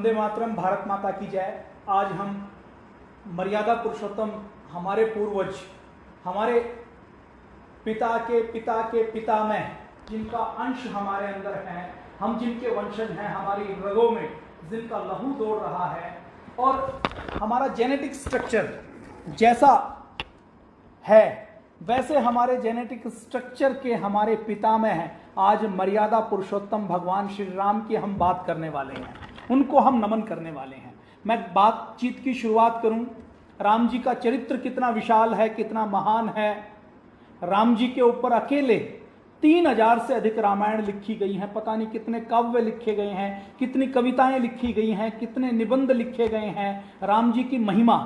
वंदे मातरम, भारत माता की जय। आज हम मर्यादा पुरुषोत्तम, हमारे पूर्वज, हमारे पिता के पिता के पिता में जिनका अंश हमारे अंदर है, हम जिनके वंशज हैं, हमारी रगों में जिनका लहू दौड़ रहा है और हमारा जेनेटिक स्ट्रक्चर जैसा है वैसे हमारे जेनेटिक स्ट्रक्चर के हमारे पिता में है। आज मर्यादा पुरुषोत्तम भगवान श्री राम की हम बात करने वाले हैं, उनको हम नमन करने वाले हैं। मैं बातचीत की शुरुआत करूं, राम जी का चरित्र कितना विशाल है, कितना महान है। राम जी के ऊपर अकेले 3000 से अधिक रामायण लिखी गई हैं, पता नहीं कितने काव्य लिखे गए हैं, कितनी कविताएं लिखी गई हैं, कितने निबंध लिखे गए हैं। राम जी की महिमा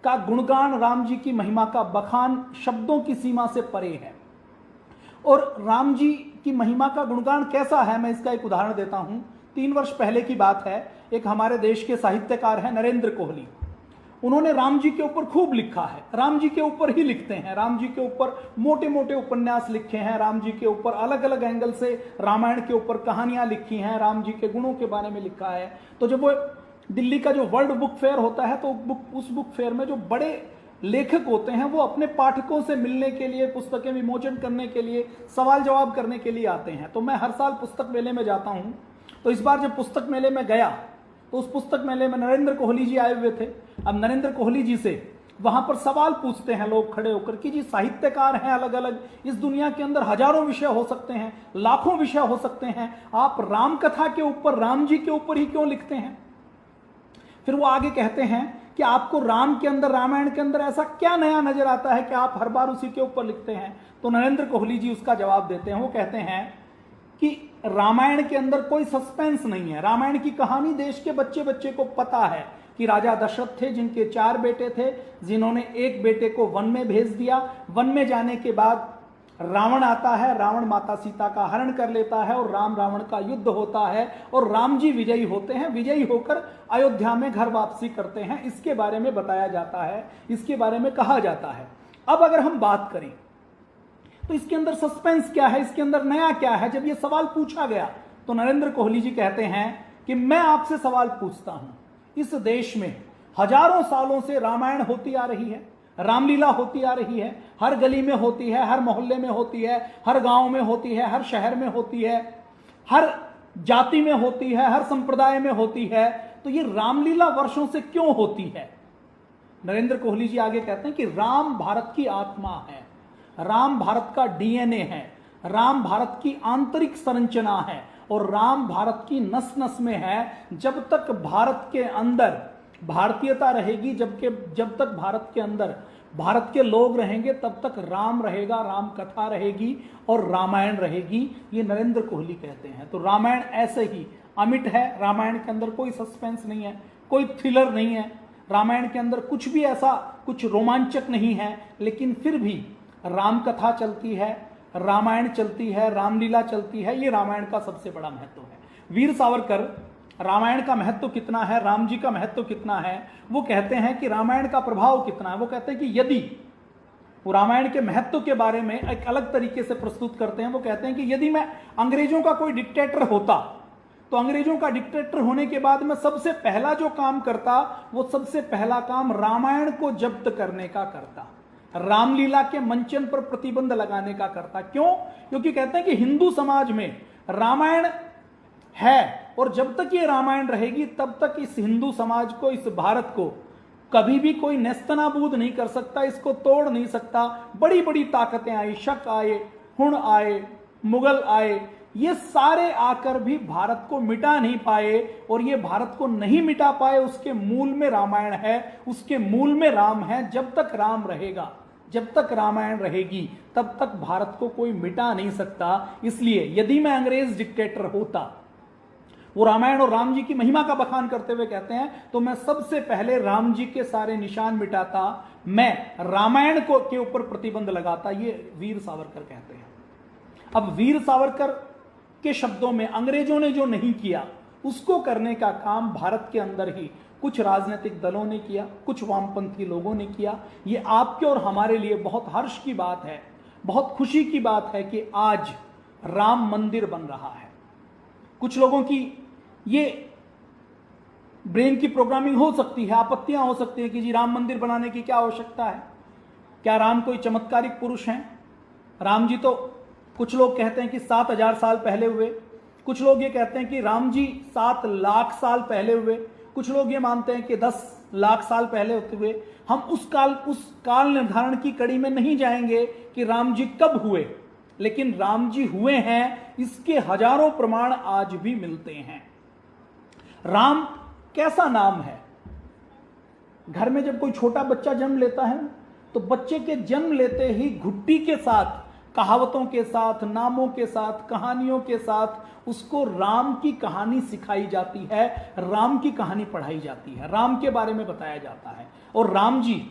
का गुणगान, राम जी की महिमा का बखान शब्दों की सीमा से परे है। और राम जी की महिमा का गुणगान कैसा है, मैं इसका एक उदाहरण देता हूं। 3 वर्ष पहले की बात है, एक हमारे देश के साहित्यकार हैं नरेंद्र कोहली, उन्होंने राम जी के ऊपर खूब लिखा है, राम जी के ऊपर ही लिखते हैं, राम जी के ऊपर मोटे मोटे उपन्यास लिखे हैं, राम जी के ऊपर अलग अलग एंगल से रामायण के ऊपर कहानियां लिखी हैं, राम जी के गुणों के बारे में लिखा है। तो जब वो दिल्ली का जो वर्ल्ड बुक फेयर होता है, तो उस बुक फेयर में जो बड़े लेखक होते हैं वो अपने पाठकों से मिलने के लिए, पुस्तकें विमोचन करने के लिए, सवाल जवाब करने के लिए आते हैं। तो मैं हर साल पुस्तक मेले में जाता हूं, तो इस बार जब पुस्तक मेले में गया तो उस पुस्तक मेले में नरेंद्र कोहली जी आए हुए थे। अब नरेंद्र कोहली जी से वहां पर सवाल पूछते हैं लोग खड़े होकर कि जी साहित्यकार हैं अलग अलग, इस दुनिया के अंदर हजारों विषय हो सकते हैं, लाखों विषय हो सकते हैं, आप राम कथा के ऊपर, राम जी के ऊपर ही क्यों लिखते हैं? फिर वो आगे कहते हैं कि आपको राम के अंदर, रामायण के अंदर ऐसा क्या नया नजर आता है कि आप हर बार उसी के ऊपर लिखते हैं? तो नरेंद्र कोहली जी उसका जवाब देते हैं। वो कहते हैं कि रामायण के अंदर कोई सस्पेंस नहीं है। रामायण की कहानी देश के बच्चे बच्चे को पता है कि राजा दशरथ थे जिनके 4 बेटे थे, जिन्होंने एक बेटे को वन में भेज दिया। वन में जाने के बाद रावण आता है, रावण माता सीता का हरण कर लेता है और राम रावण का युद्ध होता है और राम जी विजयी होते हैं। विजयी होकर अयोध्या में घर वापसी करते हैं। इसके बारे में बताया जाता है, इसके बारे में कहा जाता है। अब अगर हम बात करें तो इसके अंदर सस्पेंस क्या है, इसके अंदर नया क्या है? जब यह सवाल पूछा गया तो नरेंद्र कोहली जी कहते हैं कि मैं आपसे सवाल पूछता हूं, इस देश में हजारों सालों से रामायण होती आ रही है, रामलीला होती आ रही है, हर गली में होती है, हर मोहल्ले में होती है, हर गांव में होती है, हर शहर में होती है, हर जाति में होती है, हर संप्रदाय में होती है। तो ये रामलीला वर्षों से क्यों होती है? नरेंद्र कोहली जी आगे कहते हैं कि राम भारत की आत्मा है, राम भारत का डीएनए है, राम भारत की आंतरिक संरचना है और राम भारत की नस नस में है। जब तक भारत के अंदर भारतीयता रहेगी, जब तक भारत के अंदर भारत के लोग रहेंगे, तब तक राम रहेगा, राम कथा रहेगी और रामायण रहेगी। ये नरेंद्र कोहली कहते हैं। तो रामायण ऐसे ही अमिट है, रामायण के अंदर कोई सस्पेंस नहीं है, कोई थ्रिलर नहीं है, रामायण के अंदर कुछ भी ऐसा कुछ रोमांचक नहीं है, लेकिन फिर भी राम कथा चलती है, रामायण चलती है, रामलीला चलती है। ये रामायण का सबसे बड़ा महत्व है। वीर सावरकर रामायण का महत्व कितना है, राम जी का महत्व कितना है, वो कहते हैं कि रामायण का प्रभाव कितना है। वो कहते हैं कि यदि वो रामायण के महत्व के बारे में एक अलग तरीके से प्रस्तुत करते हैं। वो कहते हैं कि यदि मैं अंग्रेजों का कोई डिक्टेटर होता तो अंग्रेजों का डिक्टेटर होने के बाद मैं सबसे पहला जो काम करता, वो सबसे पहला काम रामायण को जब्त करने का करता, रामलीला के मंचन पर प्रतिबंध लगाने का करता। क्यों? क्योंकि कहते हैं कि हिंदू समाज में रामायण है और जब तक ये रामायण रहेगी तब तक इस हिंदू समाज को, इस भारत को कभी भी कोई नेस्तनाबूद नहीं कर सकता, इसको तोड़ नहीं सकता। बड़ी बड़ी ताकतें आई, शक आए, हुण आए, मुगल आए, ये सारे आकर भी भारत को मिटा नहीं पाए और ये भारत को नहीं मिटा पाए। उसके मूल में रामायण है, उसके मूल में राम है। जब तक राम रहेगा, जब तक रामायण रहेगी, तब तक भारत को कोई मिटा नहीं सकता। इसलिए यदि मैं अंग्रेज डिक्टेटर होता, वो रामायण और राम जी की महिमा का बखान करते हुए कहते हैं, तो मैं सबसे पहले राम जी के सारे निशान मिटाता, मैं रामायण को के ऊपर प्रतिबंध लगाता। ये वीर सावरकर कहते हैं। अब वीर सावरकर के शब्दों में अंग्रेजों ने जो नहीं किया उसको करने का काम भारत के अंदर ही कुछ राजनीतिक दलों ने किया, कुछ वामपंथी लोगों ने किया। ये आपके और हमारे लिए बहुत हर्ष की बात है, बहुत खुशी की बात है कि आज राम मंदिर बन रहा है। कुछ लोगों की ये ब्रेन की प्रोग्रामिंग हो सकती है, आपत्तियां हो सकती हैं कि जी राम मंदिर बनाने की क्या आवश्यकता है, क्या राम कोई चमत्कारिक पुरुष हैं? राम जी तो कुछ लोग कहते हैं कि 7,000 साल पहले हुए, कुछ लोग ये कहते हैं कि राम जी 7 लाख साल पहले हुए, कुछ लोग ये मानते हैं कि 10 लाख साल पहले होते हुए। हम उस काल निर्धारण की कड़ी में नहीं जाएंगे कि राम जी कब हुए, लेकिन राम जी हुए हैं इसके हजारों प्रमाण आज भी मिलते हैं। राम कैसा नाम है? घर में जब कोई छोटा बच्चा जन्म लेता है तो बच्चे के जन्म लेते ही घुट्टी के साथ, कहावतों के साथ, नामों के साथ, कहानियों के साथ उसको राम की कहानी सिखाई जाती है, राम की कहानी पढ़ाई जाती है, राम के बारे में बताया जाता है। और राम जी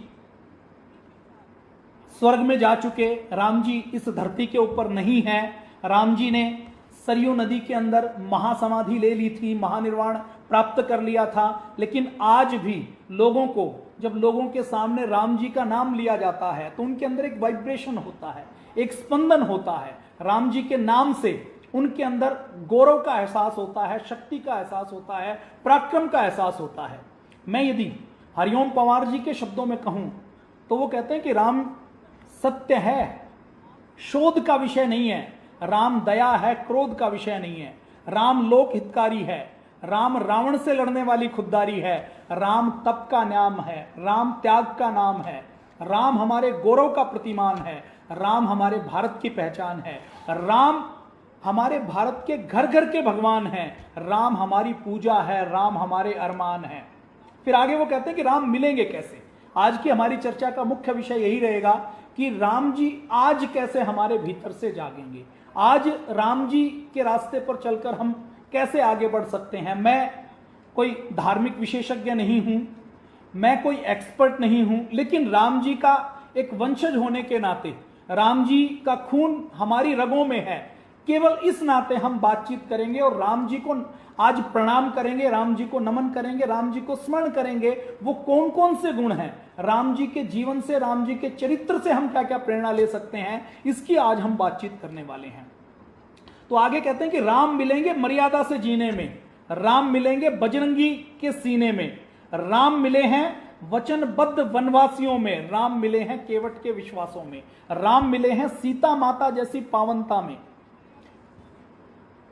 स्वर्ग में जा चुके, राम जी इस धरती के ऊपर नहीं है। राम जी ने सरयू नदी के अंदर महासमाधि ले ली थी, महानिर्वाण प्राप्त कर लिया था, लेकिन आज भी लोगों को, जब लोगों के सामने राम जी का नाम लिया जाता है तो उनके अंदर एक वाइब्रेशन होता है, एक स्पंदन होता है। राम जी के नाम से उनके अंदर गौरव का एहसास होता है, शक्ति का एहसास होता है, पराक्रम का एहसास होता है। मैं यदि हरिओम पवार जी के शब्दों में कहूं तो वो कहते हैं कि राम सत्य है, शोध का विषय नहीं है। राम दया है, क्रोध का विषय नहीं है। राम लोक हितकारी है, राम रावण से लड़ने वाली खुददारी है, राम तप का नाम है, राम त्याग का नाम है, राम हमारे गौरव का प्रतिमान है, राम हमारे भारत की पहचान है, राम हमारे भारत के घर घर के भगवान हैं, राम हमारी पूजा है, राम हमारे अरमान है। फिर आगे वो कहते हैं कि राम मिलेंगे कैसे। आज की हमारी चर्चा का मुख्य विषय यही रहेगा कि राम जी आज कैसे हमारे भीतर से जागेंगे, आज राम जी के रास्ते पर चलकर हम कैसे आगे बढ़ सकते हैं। मैं कोई धार्मिक विशेषज्ञ नहीं हूं, मैं कोई एक्सपर्ट नहीं हूं, लेकिन राम जी का एक वंशज होने के नाते, राम जी का खून हमारी रगों में है, केवल इस नाते हम बातचीत करेंगे और राम जी को आज प्रणाम करेंगे, राम जी को नमन करेंगे, राम जी को स्मरण करेंगे। वो कौन कौन से गुण हैं राम जी के जीवन से, राम जी के चरित्र से हम क्या क्या प्रेरणा ले सकते हैं, इसकी आज हम बातचीत करने वाले हैं। तो आगे कहते हैं कि राम मिलेंगे मर्यादा से जीने में, राम मिलेंगे बजरंगी के सीने में, राम मिले हैं वचनबद्ध वनवासियों में, राम मिले हैं केवट के विश्वासों में, राम मिले हैं सीता माता जैसी पावनता में।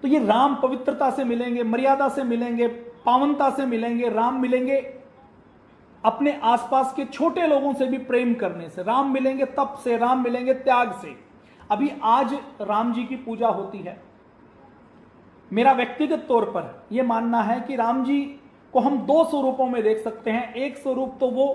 तो ये राम पवित्रता से मिलेंगे, मर्यादा से मिलेंगे, पावनता से मिलेंगे, राम मिलेंगे अपने आसपास के छोटे लोगों से भी प्रेम करने से, राम मिलेंगे तप से, राम मिलेंगे त्याग से। अभी आज राम जी की पूजा होती है। मेरा व्यक्तिगत तौर पर यह मानना है कि राम जी को हम 2 स्वरूपों में देख सकते हैं। एक स्वरूप तो वो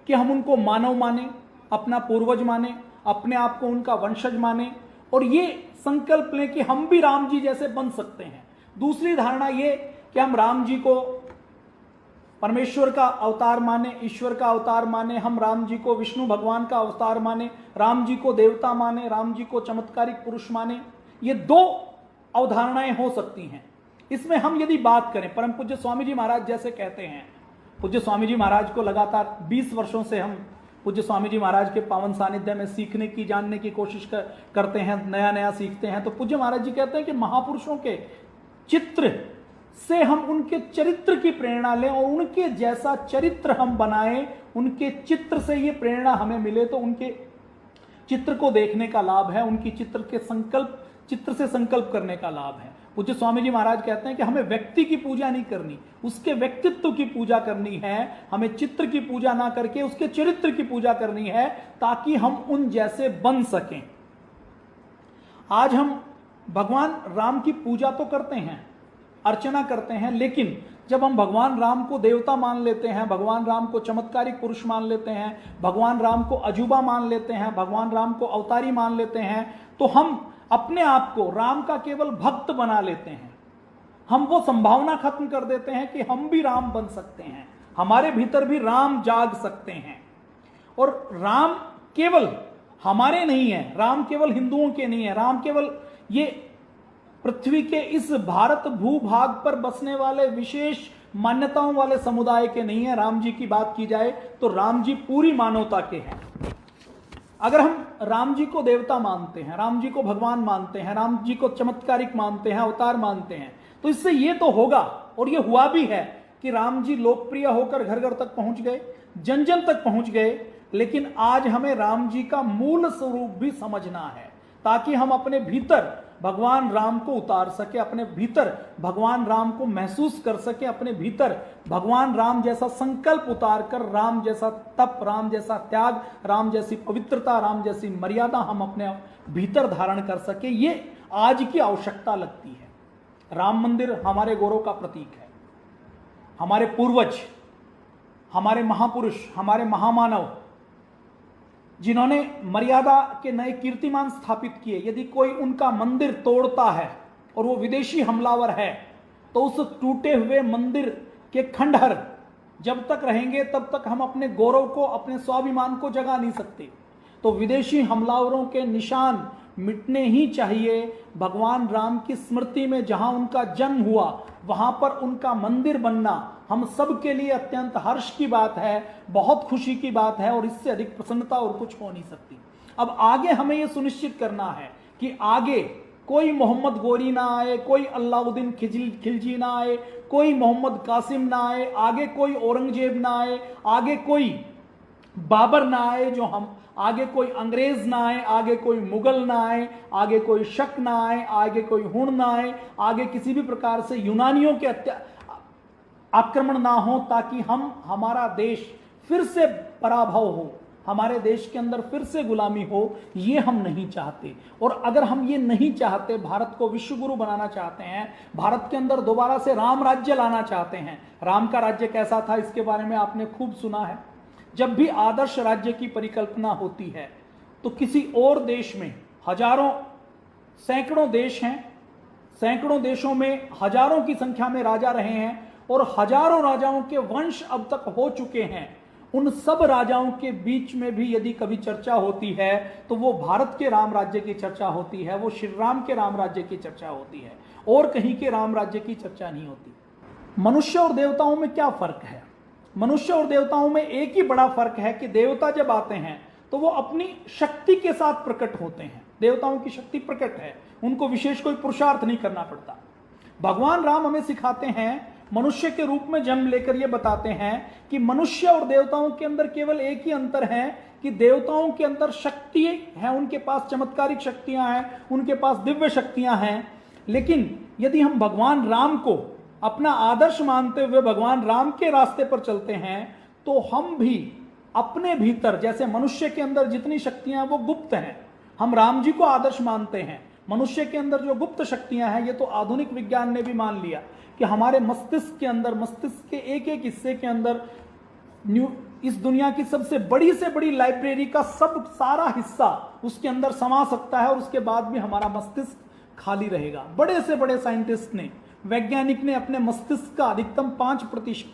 कि हम उनको मानव माने, अपना पूर्वज माने, अपने आप को उनका वंशज माने और ये संकल्प लें कि हम भी राम जी जैसे बन सकते हैं। दूसरी धारणा ये कि हम राम जी को परमेश्वर का अवतार माने, ईश्वर का अवतार माने, हम राम जी को विष्णु भगवान का अवतार माने, राम जी को देवता माने, राम जी को चमत्कारिक पुरुष माने। ये 2 अवधारणाएं हो सकती हैं। इसमें हम यदि बात करें, परम पूज्य स्वामी जी महाराज जैसे कहते हैं, पूज्य स्वामी जी महाराज को लगातार 20 वर्षों से हम पूज्य स्वामी जी महाराज के पावन सानिध्य में सीखने की, जानने की कोशिश करते हैं, नया नया सीखते हैं। तो पूज्य महाराज जी कहते हैं कि महापुरुषों के चित्र से हम उनके चरित्र की प्रेरणा लें और उनके जैसा चरित्र हम बनाएं, उनके चित्र से ये प्रेरणा हमें मिले तो उनके चित्र को देखने का लाभ है, उनकी चित्र से संकल्प करने का लाभ है। पूज्य स्वामी जी महाराज कहते हैं कि हमें व्यक्ति की पूजा नहीं करनी, उसके व्यक्तित्व की पूजा करनी है। हमें चित्र की पूजा ना करके उसके चरित्र की पूजा करनी है ताकि हम उन जैसे बन सकें। आज हम भगवान राम की पूजा तो करते हैं, अर्चना करते हैं, लेकिन जब हम भगवान राम को देवता मान लेते हैं, भगवान राम को चमत्कारिक पुरुष मान लेते हैं, भगवान राम को अजूबा मान लेते हैं, भगवान राम को अवतारी मान लेते हैं, तो हम अपने आप को राम का केवल भक्त बना लेते हैं। हम वो संभावना खत्म कर देते हैं कि हम भी राम बन सकते हैं, हमारे भीतर भी राम जाग सकते हैं। और राम केवल हमारे नहीं है, राम केवल हिंदुओं के नहीं है, राम केवल ये पृथ्वी के इस भारत भूभाग पर बसने वाले विशेष मान्यताओं वाले समुदाय के नहीं है। राम जी की बात की जाए तो राम जी पूरी मानवता के हैं। अगर हम राम जी को देवता मानते हैं, राम जी को भगवान मानते हैं, राम जी को चमत्कारिक मानते हैं, अवतार मानते हैं, तो इससे ये तो होगा और ये हुआ भी है कि राम जी लोकप्रिय होकर घर घर तक पहुंच गए, जन जन तक पहुंच गए, लेकिन आज हमें राम जी का मूल स्वरूप भी समझना है ताकि हम अपने भीतर भगवान राम को उतार सके, अपने भीतर भगवान राम को महसूस कर सके, अपने भीतर भगवान राम जैसा संकल्प उतार कर राम जैसा तप, राम जैसा त्याग, राम जैसी पवित्रता, राम जैसी मर्यादा हम अपने भीतर धारण कर सके। ये आज की आवश्यकता लगती है। राम मंदिर हमारे गौरव का प्रतीक है। हमारे पूर्वज, हमारे महापुरुष, हमारे महामानव जिन्होंने मर्यादा के नए कीर्तिमान स्थापित किए, यदि कोई उनका मंदिर तोड़ता है और वो विदेशी हमलावर है तो उस टूटे हुए मंदिर के खंडहर जब तक रहेंगे तब तक हम अपने गौरव को, अपने स्वाभिमान को जगा नहीं सकते। तो विदेशी हमलावरों के निशान मिटने ही चाहिए। भगवान राम की स्मृति में जहां उनका जन्म हुआ वहां पर उनका मंदिर बनना हम सब के लिए अत्यंत हर्ष की बात है, बहुत खुशी की बात है और इससे अधिक प्रसन्नता और कुछ हो नहीं सकती। अब आगे हमें यह सुनिश्चित करना है कि आगे कोई मोहम्मद गोरी ना आए, कोई अलाउद्दीन खिलजी ना आए, कोई मोहम्मद कासिम ना आए, आगे कोई औरंगजेब ना आए, आगे कोई बाबर ना आए, जो हम आगे कोई अंग्रेज ना आए, आगे कोई मुगल ना आए, आगे कोई शक ना आए, आगे कोई हुण ना आए, आगे किसी भी प्रकार से यूनानियों के आक्रमण ना हो, ताकि हमारा देश फिर से पराभव हो, हमारे देश के अंदर फिर से गुलामी हो, ये हम नहीं चाहते। और अगर हम ये नहीं चाहते, भारत को विश्व गुरु बनाना चाहते हैं, भारत के अंदर दोबारा से राम राज्य लाना चाहते हैं। राम का राज्य कैसा था इसके बारे में आपने खूब सुना है। जब भी आदर्श राज्य की परिकल्पना होती है तो किसी और देश में हजारों, सैकड़ों देश हैं, सैकड़ों देशों में हजारों की संख्या में राजा रहे हैं और हजारों राजाओं के वंश अब तक हो चुके हैं। उन सब राजाओं के बीच में भी यदि कभी चर्चा होती है तो वो भारत के राम राज्य की चर्चा होती है, वो श्री राम के राम राज्य की चर्चा होती है, और कहीं के राम राज्य की चर्चा नहीं होती। मनुष्य और देवताओं में क्या फर्क है? मनुष्य और देवताओं में एक ही बड़ा फर्क है कि देवता जब आते हैं तो वो अपनी शक्ति के साथ प्रकट होते हैं। देवताओं की शक्ति प्रकट है, उनको विशेष कोई पुरुषार्थ नहीं करना पड़ता। भगवान राम हमें सिखाते हैं, मनुष्य के रूप में जन्म लेकर ये बताते हैं कि मनुष्य और देवताओं के अंदर केवल एक ही अंतर है कि देवताओं के अंदर शक्ति है, उनके पास चमत्कारिक शक्तियां हैं, उनके पास दिव्य शक्तियां हैं। लेकिन यदि हम भगवान राम को अपना आदर्श मानते हुए भगवान राम के रास्ते पर चलते हैं तो हम भी अपने भीतर, जैसे मनुष्य के अंदर जितनी शक्तियां वो गुप्त हैं, हम राम जी को आदर्श मानते हैं। मनुष्य के अंदर जो गुप्त शक्तियां हैं, ये तो आधुनिक विज्ञान ने भी मान लिया कि हमारे मस्तिष्क के अंदर, मस्तिष्क के एक एक हिस्से के अंदर इस दुनिया की सबसे बड़ी से बड़ी लाइब्रेरी का सारा हिस्सा उसके अंदर समा सकता है और उसके बाद भी हमारा मस्तिष्क खाली रहेगा। बड़े से बड़े साइंटिस्ट ने, वैज्ञानिक ने अपने मस्तिष्क का अधिकतम 5%,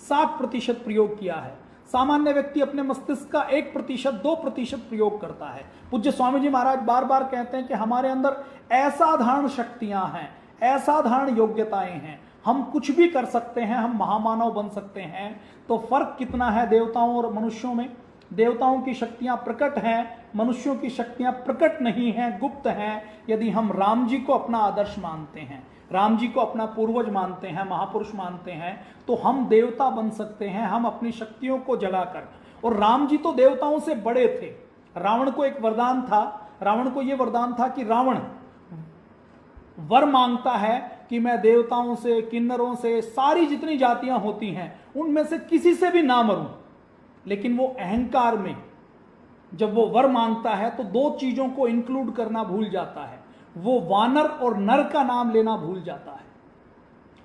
60% प्रयोग किया है। सामान्य व्यक्ति अपने मस्तिष्क का 1%, 2% प्रयोग करता है। पूज्य स्वामी जी महाराज बार बार कहते हैं कि हमारे अंदर असाधारण शक्तियां हैं, असाधारण योग्यताएं हैं, हम कुछ भी कर सकते हैं, हम महामानव बन सकते हैं। तो फर्क कितना है देवताओं और मनुष्यों में? देवताओं की शक्तियां प्रकट हैं, मनुष्यों की शक्तियां प्रकट नहीं हैं, गुप्त हैं। यदि हम राम जी को अपना आदर्श मानते हैं, राम जी को अपना पूर्वज मानते हैं, महापुरुष मानते हैं, तो हम देवता बन सकते हैं, हम अपनी शक्तियों को जगाकर। और राम जी तो देवताओं से बड़े थे। रावण को एक वरदान था, रावण को यह वरदान था कि रावण वर मांगता है कि मैं देवताओं से, किन्नरों से, सारी जितनी जातियां होती हैं उनमें से किसी से भी ना मरूं। लेकिन वो अहंकार में जब वो वर मांगता है तो दो चीजों को इंक्लूड करना भूल जाता है, वो वानर और नर का नाम लेना भूल जाता है।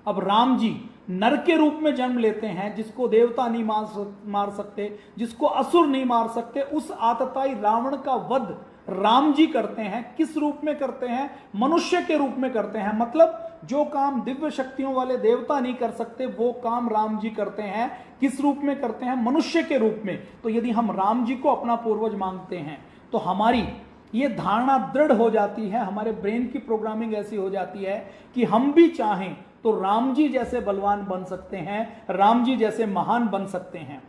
अब राम जी नर के रूप में जन्म लेते हैं, जिसको देवता नहीं मार सकते, जिसको असुर नहीं मार सकते, उस आतताई रावण का वध राम जी करते हैं। किस रूप में करते हैं? मनुष्य के रूप में करते हैं। मतलब जो काम दिव्य शक्तियों वाले देवता नहीं कर सकते वो काम राम जी करते हैं। किस रूप में करते हैं? मनुष्य के रूप में। तो यदि हम राम जी को अपना पूर्वज मांगते हैं तो हमारी ये धारणा दृढ़ हो जाती है, हमारे ब्रेन की प्रोग्रामिंग ऐसी हो जाती है कि हम भी चाहें तो राम जी जैसे बलवान बन सकते हैं, राम जी जैसे महान बन सकते हैं।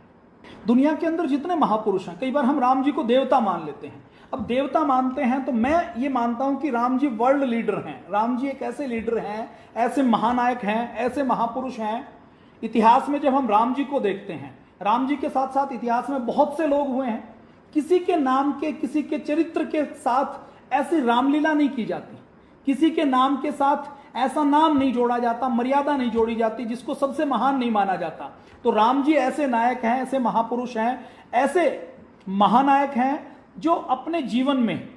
दुनिया के अंदर जितने महापुरुष हैं, कई बार हम राम जी को देवता मान लेते हैं। अब देवता मानते हैं तो मैं ये मानता हूं कि राम जी वर्ल्ड लीडर हैं, राम जी एक ऐसे लीडर हैं, ऐसे महानायक हैं, ऐसे महापुरुष हैं, इतिहास में जब हम राम जी को देखते हैं, राम जी के साथ साथ इतिहास में बहुत से लोग हुए हैं, किसी के नाम के, किसी के चरित्र के साथ ऐसी रामलीला नहीं की जाती, किसी के नाम के साथ ऐसा नाम नहीं जोड़ा जाता, मर्यादा नहीं जोड़ी जाती जिसको सबसे महान नहीं माना जाता। तो राम जी ऐसे नायक हैं, ऐसे महापुरुष हैं, ऐसे महानायक हैं जो अपने जीवन में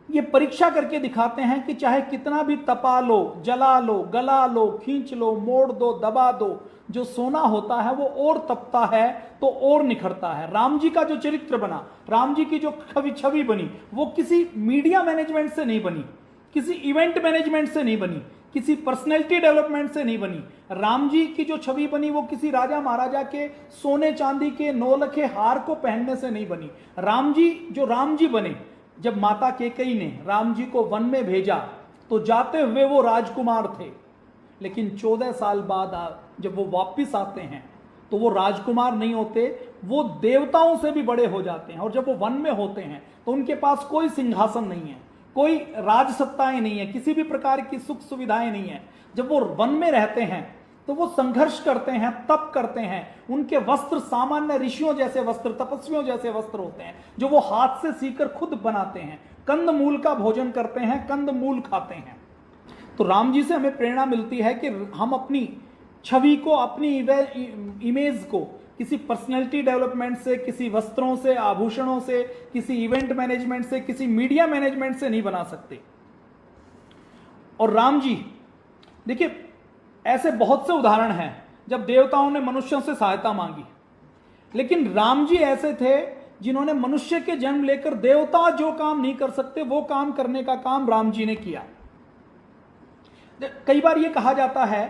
ये परीक्षा करके दिखाते हैं कि चाहे कितना भी तपा लो, जला लो, गला लो, खींच लो, मोड़ दो, दबा दो, जो सोना होता है वो और तपता है तो और निखरता है। राम जी का जो चरित्र बना, राम जी की जो छवि बनी, वो किसी मीडिया मैनेजमेंट से नहीं बनी, किसी इवेंट मैनेजमेंट से नहीं बनी, किसी पर्सनैलिटी डेवलपमेंट से नहीं बनी। राम जी की जो छवि बनी वो किसी राजा महाराजा के सोने चांदी के नौलखे हार को पहनने से नहीं बनी। राम जी बने, जब माता कैकेयी ने राम जी को वन में भेजा तो जाते हुए वो राजकुमार थे, लेकिन 14 साल बाद जब वो वापस आते हैं तो वो राजकुमार नहीं होते, वो देवताओं से भी बड़े हो जाते हैं। और जब वो वन में होते हैं तो उनके पास कोई सिंहासन नहीं है, कोई राजसत्ताएं नहीं है, किसी भी प्रकार की सुख सुविधाएं नहीं है। जब वो वन में रहते हैं तो वो संघर्ष करते हैं, तप करते हैं। उनके वस्त्र सामान्य ऋषियों जैसे वस्त्र, तपस्वियों जैसे वस्त्र होते हैं जो वो हाथ से सीकर खुद बनाते हैं। कंद मूल का भोजन करते हैं, कंद मूल खाते हैं। तो राम जी से हमें प्रेरणा मिलती है कि हम अपनी छवि को, अपनी इमेज को किसी पर्सनैलिटी डेवलपमेंट से, किसी वस्त्रों से, आभूषणों से, किसी इवेंट मैनेजमेंट से, किसी मीडिया मैनेजमेंट से नहीं बना सकते। और राम जी, देखिए ऐसे बहुत से उदाहरण हैं जब देवताओं ने मनुष्यों से सहायता मांगी, लेकिन राम जी ऐसे थे जिन्होंने मनुष्य के जन्म लेकर देवता जो काम नहीं कर सकते वो काम करने का काम राम जी ने किया। कई बार ये कहा जाता है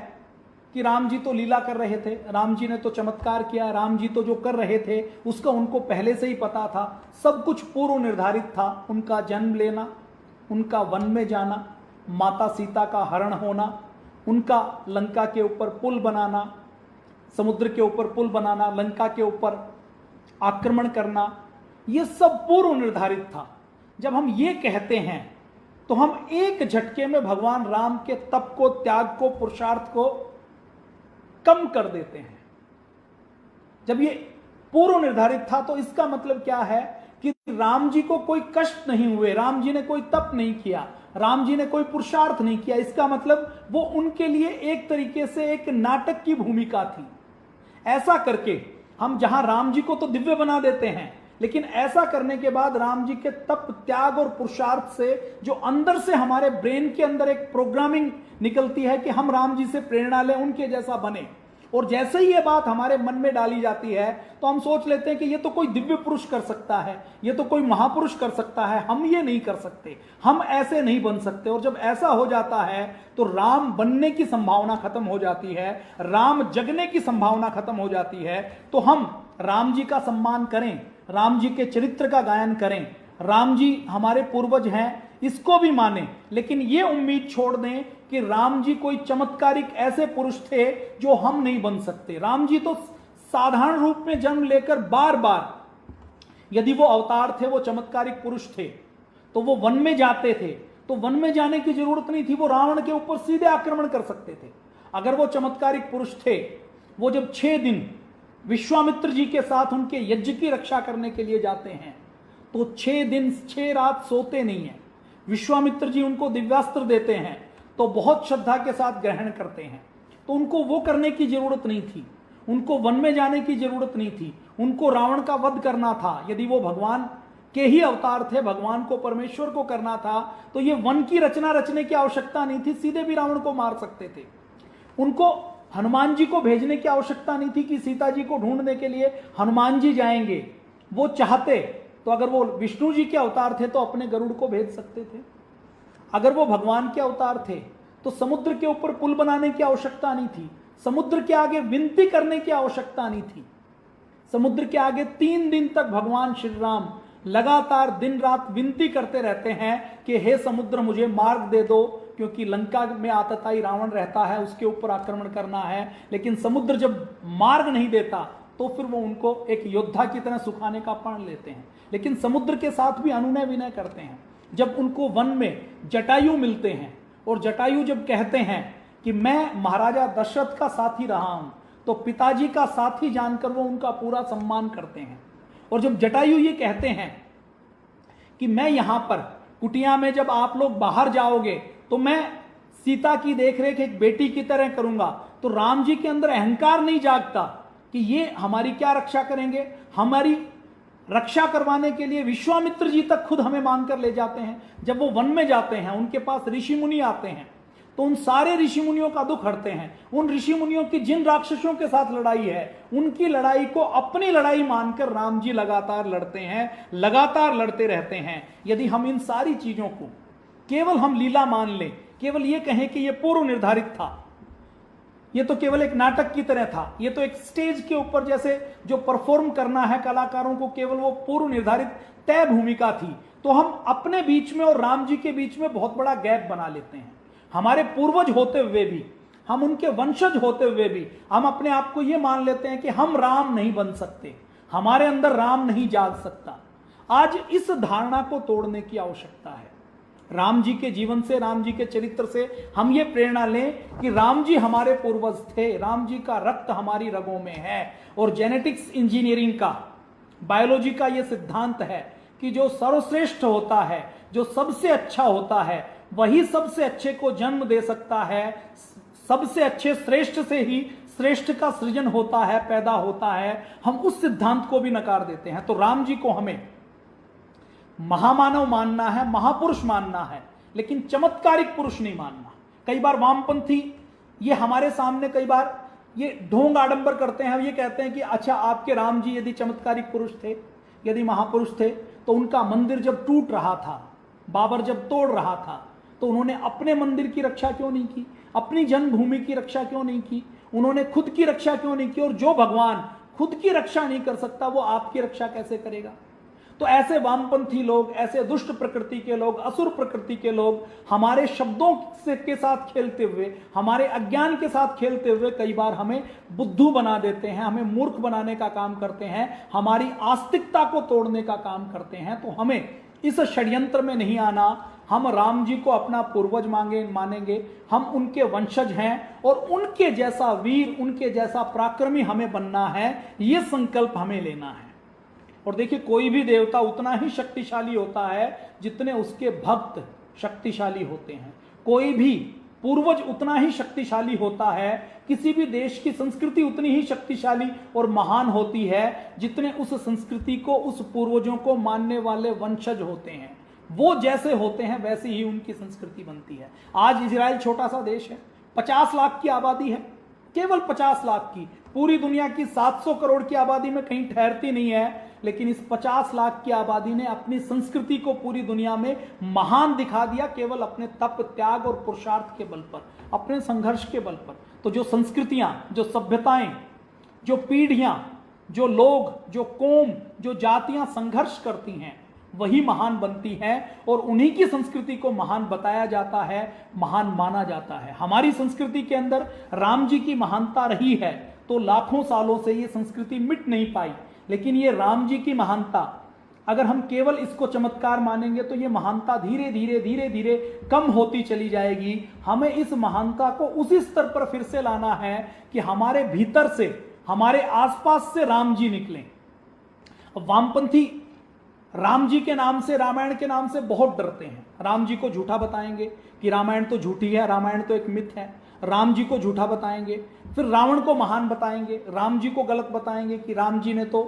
कि राम जी तो लीला कर रहे थे, राम जी ने तो चमत्कार किया, राम जी तो जो कर रहे थे उसका उनको पहले से ही पता था, सब कुछ पूर्व निर्धारित था। उनका जन्म लेना, उनका वन में जाना, माता सीता का हरण होना, उनका लंका के ऊपर पुल बनाना, समुद्र के ऊपर पुल बनाना, लंका के ऊपर आक्रमण करना, ये सब पूर्व निर्धारित था। जब हम ये कहते हैं तो हम एक झटके में भगवान राम के तप को, त्याग को, पुरुषार्थ को कम कर देते हैं। जब ये पूर्व निर्धारित था तो इसका मतलब क्या है कि राम जी को कोई कष्ट नहीं हुए, राम जी ने कोई तप नहीं किया, राम जी ने कोई पुरुषार्थ नहीं किया। इसका मतलब वो उनके लिए एक तरीके से एक नाटक की भूमिका थी। ऐसा करके हम जहां राम जी को तो दिव्य बना देते हैं, लेकिन ऐसा करने के बाद राम जी के तप, त्याग और पुरुषार्थ से जो अंदर से हमारे ब्रेन के अंदर एक प्रोग्रामिंग निकलती है कि हम राम जी से प्रेरणा लें, उनके जैसा बने, और जैसे ही ये बात हमारे मन में डाली जाती है तो हम सोच लेते हैं कि ये तो कोई दिव्य पुरुष कर सकता है, ये तो कोई महापुरुष कर सकता है, हम ये नहीं कर सकते, हम ऐसे नहीं बन सकते। और जब ऐसा हो जाता है तो राम बनने की संभावना खत्म हो जाती है, राम जगने की संभावना खत्म हो जाती है। तो हम राम जी का सम्मान करें, राम जी के चरित्र का गायन करें, राम जी हमारे पूर्वज हैं इसको भी माने, लेकिन ये उम्मीद छोड़ दें कि राम जी कोई चमत्कारिक ऐसे पुरुष थे जो हम नहीं बन सकते। राम जी तो साधारण रूप में जन्म लेकर बार बार, यदि वो अवतार थे, वो चमत्कारिक पुरुष थे, तो वो वन में जाते थे, तो वन में जाने की जरूरत नहीं थी, वो रावण के ऊपर सीधे आक्रमण कर सकते थे। अगर वो चमत्कारिक पुरुष थे, वो जब 6 दिन विश्वामित्र जी के साथ उनके यज्ञ की रक्षा करने के लिए जाते हैं तो 6 दिन 6 रात सोते नहीं है। विश्वामित्र जी उनको दिव्यास्त्र देते हैं तो बहुत श्रद्धा के साथ ग्रहण करते हैं। तो उनको वो करने की जरूरत नहीं थी, उनको वन में जाने की जरूरत नहीं थी, उनको रावण का वध करना था। यदि वो भगवान के ही अवतार थे, भगवान को, परमेश्वर को करना था, तो ये वन की रचना रचने की आवश्यकता नहीं थी, सीधे भी रावण को मार सकते थे। उनको हनुमान जी को भेजने की आवश्यकता नहीं थी कि सीता जी को ढूंढने के लिए हनुमान जी जाएंगे। वो चाहते तो अगर वो विष्णु जी के अवतार थे तो अपने गरुड़ को भेज सकते थे। अगर वो भगवान के अवतार थे तो समुद्र के ऊपर पुल बनाने की आवश्यकता नहीं थी, समुद्र के आगे विनती करने की आवश्यकता नहीं थी। समुद्र के आगे 3 दिन तक भगवान श्री राम लगातार दिन रात विनती करते रहते हैं कि हे समुद्र मुझे मार्ग दे दो, क्योंकि लंका में आतताई रावण रहता है, उसके ऊपर आक्रमण करना है। लेकिन समुद्र जब मार्ग नहीं देता तो फिर वो उनको एक योद्धा की तरह सुखाने का प्रण लेते हैं। लेकिन समुद्र के साथ भी अनुनय विनय करते हैं। जब उनको वन में जटायु मिलते हैं और जटायु जब कहते हैं कि मैं महाराजा दशरथ का साथी रहा हूं, तो पिताजी का साथी जानकर वो उनका पूरा सम्मान करते हैं। और जब जटायु ये कहते हैं कि मैं यहां पर कुटिया में जब आप लोग बाहर जाओगे तो मैं सीता की देखरेख एक बेटी की तरह करूंगा, तो राम जी के अंदर अहंकार नहीं जागता कि ये हमारी क्या रक्षा करेंगे। हमारी रक्षा करवाने के लिए विश्वामित्र जी तक खुद हमें मांगकर ले जाते हैं। जब वो वन में जाते हैं, उनके पास ऋषि मुनि आते हैं, तो उन सारे ऋषि मुनियों का दुख हरते हैं। उन ऋषि मुनियों की जिन राक्षसों के साथ लड़ाई है, उनकी लड़ाई को अपनी लड़ाई मानकर राम जी लगातार लड़ते हैं, लगातार लड़ते रहते हैं। यदि हम इन सारी चीजों को केवल हम लीला मान लें, केवल ये कहें कि ये पूर्व निर्धारित था, ये तो केवल एक नाटक की तरह था, ये तो एक स्टेज के ऊपर जैसे जो परफॉर्म करना है कलाकारों को, केवल वो पूर्व निर्धारित तय भूमिका थी, तो हम अपने बीच में और राम जी के बीच में बहुत बड़ा गैप बना लेते हैं। हमारे पूर्वज होते हुए भी, हम उनके वंशज होते हुए भी हम अपने आप को ये मान लेते हैं कि हम राम नहीं बन सकते, हमारे अंदर राम नहीं जाग सकता। आज इस धारणा को तोड़ने की आवश्यकता है। राम जी के जीवन से, राम जी के चरित्र से हम ये प्रेरणा लें कि राम जी हमारे पूर्वज थे, राम जी का रक्त हमारी रगों में है। और जेनेटिक्स इंजीनियरिंग का, बायोलॉजी का ये सिद्धांत है कि जो सर्वश्रेष्ठ होता है, जो सबसे अच्छा होता है, वही सबसे अच्छे को जन्म दे सकता है। सबसे अच्छे श्रेष्ठ से ही श्रेष्ठ का सृजन होता है, पैदा होता है। हम उस सिद्धांत को भी नकार देते हैं। तो राम जी को हमें महामानव मानना है, महापुरुष मानना है, लेकिन चमत्कारिक पुरुष नहीं मानना। कई बार वामपंथी ये हमारे सामने कई बार ये ढोंग आडंबर करते हैं। ये कहते हैं कि अच्छा, आपके राम जी यदि चमत्कारिक पुरुष थे, यदि महापुरुष थे, तो उनका मंदिर जब टूट रहा था, बाबर जब तोड़ रहा था, तो उन्होंने अपने मंदिर की रक्षा क्यों नहीं की, अपनी जन्मभूमि की रक्षा क्यों नहीं की, उन्होंने खुद की रक्षा क्यों नहीं की। और जो भगवान खुद की रक्षा नहीं कर सकता, वो आपकी रक्षा कैसे करेगा। तो ऐसे वामपंथी लोग, ऐसे दुष्ट प्रकृति के लोग, असुर प्रकृति के लोग हमारे शब्दों के साथ खेलते हुए, हमारे अज्ञान के साथ खेलते हुए कई बार हमें बुद्धू बना देते हैं, हमें मूर्ख बनाने का काम करते हैं, हमारी आस्तिकता को तोड़ने का काम करते हैं। तो हमें इस षड्यंत्र में नहीं आना। हम राम जी को अपना पूर्वज मानेंगे, हम उनके वंशज हैं और उनके जैसा वीर, उनके जैसा पराक्रमी हमें बनना है, यह संकल्प हमें लेना है। और देखिए, कोई भी देवता उतना ही शक्तिशाली होता है जितने उसके भक्त शक्तिशाली होते हैं। कोई भी पूर्वज उतना ही शक्तिशाली होता है, किसी भी देश की संस्कृति उतनी ही शक्तिशाली और महान होती है जितने उस संस्कृति को, उस पूर्वजों को मानने वाले वंशज होते हैं। वो जैसे होते हैं वैसे ही उनकी संस्कृति बनती है। आज इजराइल छोटा सा देश है, 50 लाख की आबादी है, केवल 50 लाख की। पूरी दुनिया की 700 करोड़ की आबादी में कहीं ठहरती नहीं है, लेकिन इस 50 लाख की आबादी ने अपनी संस्कृति को पूरी दुनिया में महान दिखा दिया, केवल अपने तप, त्याग और पुरुषार्थ के बल पर, अपने संघर्ष के बल पर। तो जो संस्कृतियां, जो सभ्यताएं, जो पीढ़ियां, जो लोग, जो कौम, जो जातियां संघर्ष करती हैं, वही महान बनती हैं और उन्हीं की संस्कृति को महान बताया जाता है, महान माना जाता है। हमारी संस्कृति के अंदर राम जी की महानता रही है, तो लाखों सालों से ये संस्कृति मिट नहीं पाई। लेकिन ये राम जी की महानता, अगर हम केवल इसको चमत्कार मानेंगे तो ये महानता धीरे धीरे धीरे धीरे कम होती चली जाएगी। हमें इस महानता को उसी स्तर पर फिर से लाना है कि हमारे भीतर से, हमारे आसपास से राम जी निकलें। वामपंथी राम जी के नाम से, रामायण के नाम से बहुत डरते हैं। राम जी को झूठा बताएंगे कि रामायण तो झूठी है, रामायण तो एक मिथ है। राम जी को झूठा बताएंगे, फिर रावण को महान बताएंगे, राम जी को गलत बताएंगे कि राम जी ने तो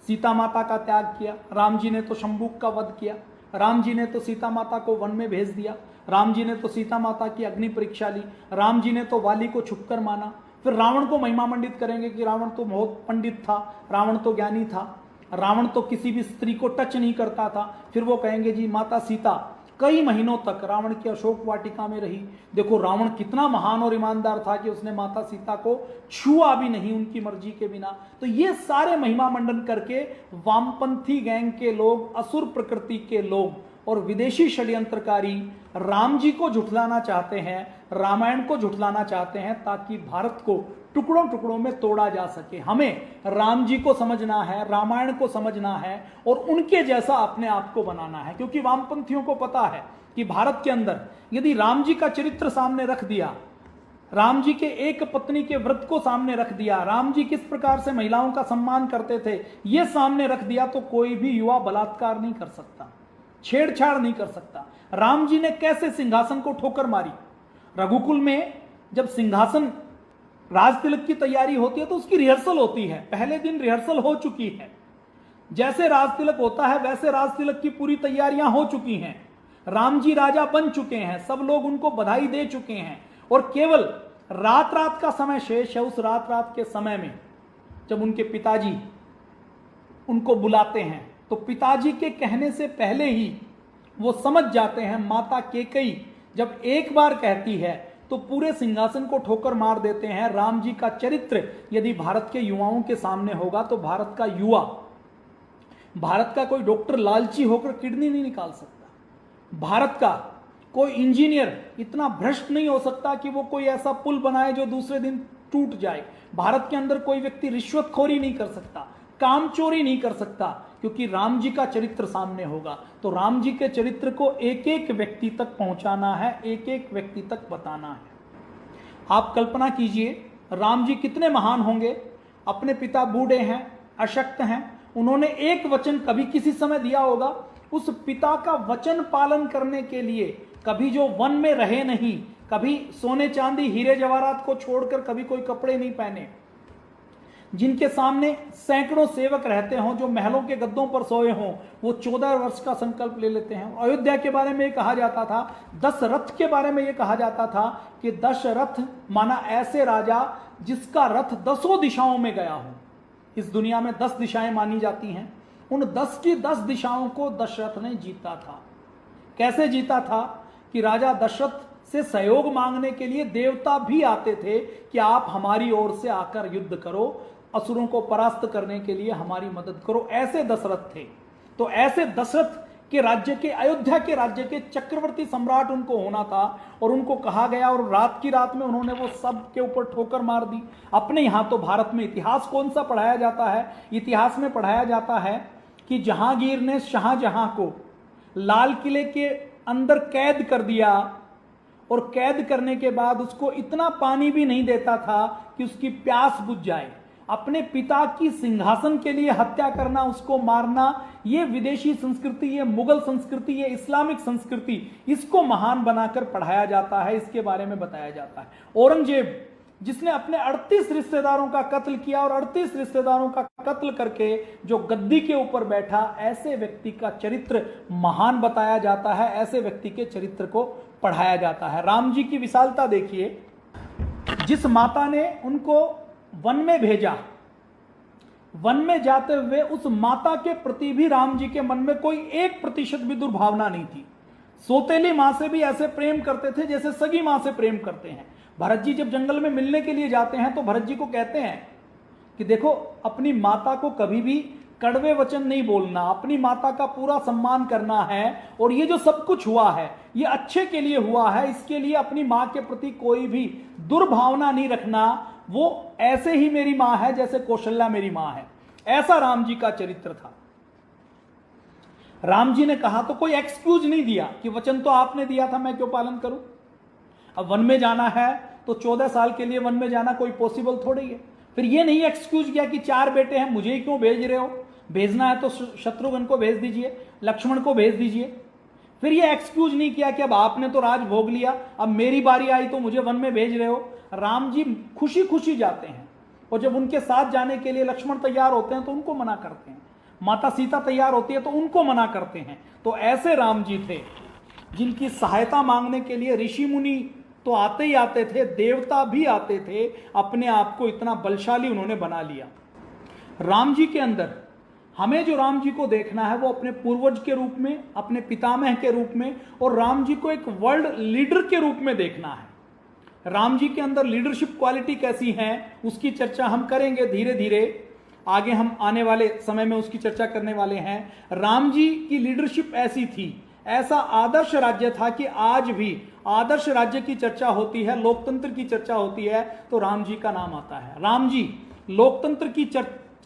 सीता माता का त्याग किया, राम जी ने तो शंभुक का वध किया, राम जी ने तो सीता माता को वन में भेज दिया, राम जी ने तो सीता माता की अग्नि परीक्षा ली, राम जी ने तो वाली को छुपकर माना। फिर रावण को महिमा मंडित करेंगे कि रावण तो बहुत पंडित था, रावण तो ज्ञानी था, रावण तो किसी भी स्त्री को टच नहीं करता था। फिर वो कहेंगे जी माता सीता कई महीनों तक रावण की अशोक वाटिका में रही, देखो रावण कितना महान और ईमानदार था कि उसने माता सीता को छुआ भी नहीं उनकी मर्जी के बिना। तो ये सारे महिमा मंडन करके वामपंथी गैंग के लोग, असुर प्रकृति के लोग और विदेशी षड्यंत्रकारी राम जी को झुठलाना चाहते हैं, रामायण को झुठलाना चाहते हैं, ताकि भारत को टुकड़ों टुकड़ों में तोड़ा जा सके। हमें राम जी को समझना है, रामायण को समझना है और उनके जैसा अपने आप को बनाना है। क्योंकि वामपंथियों को पता है कि भारत के अंदर यदि राम जी का चरित्र सामने रख दिया राम जी के एक पत्नी के व्रत को सामने रख दिया, राम जी किस प्रकार से महिलाओं का सम्मान करते थे यह सामने रख दिया, तो कोई भी युवा बलात्कार नहीं कर सकता, छेड़छाड़ नहीं कर सकता। राम जी ने कैसे सिंहासन को ठोकर मारी। रघुकुल में जब सिंहासन राज तिलक की तैयारी होती है तो उसकी रिहर्सल होती है, पहले दिन रिहर्सल हो चुकी है। जैसे राज तिलक होता है वैसे राज तिलक की पूरी तैयारियां हो चुकी हैं। राम जी राजा बन चुके हैं, सब लोग उनको बधाई दे चुके हैं, और केवल रात रात का समय शेष है। उस रात रात के समय में जब उनके पिताजी उनको बुलाते हैं तो पिताजी के कहने से पहले ही वो समझ जाते हैं। माता केकई जब एक बार कहती है तो पूरे सिंहासन को ठोकर मार देते हैं। राम जी का चरित्र यदि भारत के युवाओं के सामने होगा तो भारत का युवा, भारत का कोई डॉक्टर लालची होकर किडनी नहीं निकाल सकता, भारत का कोई इंजीनियर इतना भ्रष्ट नहीं हो सकता कि वो कोई ऐसा पुल बनाए जो दूसरे दिन टूट जाए, भारत के अंदर कोई व्यक्ति रिश्वतखोरी नहीं कर सकता, काम चोरी नहीं कर सकता, क्योंकि राम जी का चरित्र सामने होगा। तो राम जी के चरित्र को एक एक व्यक्ति तक पहुंचाना है, एक एक व्यक्ति तक बताना है। आप कल्पना कीजिए राम जी कितने महान होंगे। अपने पिता बूढ़े हैं, अशक्त हैं, उन्होंने एक वचन कभी किसी समय दिया होगा, उस पिता का वचन पालन करने के लिए कभी जो वन में रहे नहीं, कभी सोने चांदी हीरे जवाहरात को छोड़कर कभी कोई कपड़े नहीं पहने, जिनके सामने सैकड़ों सेवक रहते हों, जो महलों के गद्दों पर सोए हों, वो 14 वर्ष का संकल्प ले लेते हैं। अयोध्या के बारे में ये कहा जाता था, दशरथ के बारे में ये कहा जाता था कि दशरथ माना ऐसे राजा जिसका रथ 10 दिशाओं में गया हो। इस दुनिया में 10 दिशाएं मानी जाती हैं, उन 10 की 10 दिशाओं को दशरथ ने जीता था। कैसे जीता था कि राजा दशरथ से सहयोग मांगने के लिए देवता भी आते थे कि आप हमारी ओर से आकर युद्ध करो, असुरों को परास्त करने के लिए हमारी मदद करो। ऐसे दशरथ थे। तो ऐसे दशरथ के राज्य के, अयोध्या के राज्य के चक्रवर्ती सम्राट उनको होना था, और उनको कहा गया, और रात की रात में उन्होंने वो सब के ऊपर ठोकर मार दी। अपने यहां तो भारत में इतिहास कौन सा पढ़ाया जाता है? इतिहास में पढ़ाया जाता है कि जहांगीर ने शाहजहां को लाल किले के अंदर कैद कर दिया, और कैद करने के बाद उसको इतना पानी भी नहीं देता था कि उसकी प्यास बुझ जाए। अपने पिता की सिंहासन के लिए हत्या करना, उसको मारना, ये विदेशी संस्कृति, ये मुगल संस्कृति, ये इस्लामिक संस्कृति, इसको महान बनाकर पढ़ाया जाता है, इसके बारे में बताया जाता है। औरंगजेब जिसने अपने 38 रिश्तेदारों का कत्ल किया, और 38 रिश्तेदारों का कत्ल करके जो गद्दी के ऊपर बैठा, ऐसे व्यक्ति का चरित्र महान बताया जाता है, ऐसे व्यक्ति के चरित्र को पढ़ाया जाता है। राम जी की विशालता देखिए। जिस माता ने उनको वन में भेजा, वन में जाते हुए उस माता के प्रति भी राम जी के मन में कोई 1% भी दुर्भावना नहीं थी। सौतेली मां से भी ऐसे प्रेम करते थे जैसे सगी मां से प्रेम करते हैं। भरत जी जब जंगल में मिलने के लिए जाते हैं तो भरत जी को कहते हैं कि देखो, अपनी माता को कभी भी कड़वे वचन नहीं बोलना, अपनी माता का पूरा सम्मान करना है, और ये जो सब कुछ हुआ है ये अच्छे के लिए हुआ है, इसके लिए अपनी मां के प्रति कोई भी दुर्भावना नहीं रखना। वो ऐसे ही मेरी मां है जैसे कौशल्या मेरी मां है। ऐसा राम जी का चरित्र था। राम जी ने कहा तो कोई एक्सक्यूज नहीं दिया कि वचन तो आपने दिया था, मैं क्यों पालन करूं। अब वन में जाना है तो 14 साल के लिए वन में जाना कोई पॉसिबल थोड़ी है। फिर ये नहीं एक्सक्यूज किया कि 4 बेटे हैं, मुझे ही क्यों भेज रहे हो, भेजना है तो शत्रुघ्न को भेज दीजिए, लक्ष्मण को भेज दीजिए। फिर ये एक्सक्यूज नहीं किया कि अब आपने तो राज भोग लिया, अब मेरी बारी आई तो मुझे वन में भेज रहे हो। राम जी खुशी खुशी जाते हैं, और जब उनके साथ जाने के लिए लक्ष्मण तैयार होते हैं तो उनको मना करते हैं, माता सीता तैयार होती है तो उनको मना करते हैं। तो ऐसे राम जी थे जिनकी सहायता मांगने के लिए ऋषि मुनि तो आते ही आते थे, देवता भी आते थे। अपने आप को इतना बलशाली उन्होंने बना लिया। राम जी के अंदर हमें जो राम जी को देखना है वो अपने पूर्वज के रूप में, अपने पितामह के रूप में, और राम जी को एक वर्ल्ड लीडर के रूप में देखना है। राम जी के अंदर लीडरशिप क्वालिटी कैसी है उसकी चर्चा हम करेंगे धीरे धीरे, आगे हम आने वाले समय में उसकी चर्चा करने वाले हैं। राम जी की लीडरशिप ऐसी थी, ऐसा आदर्श राज्य था कि आज भी आदर्श राज्य की चर्चा होती है, लोकतंत्र की चर्चा होती है तो राम जी का नाम आता है। राम जी लोकतंत्र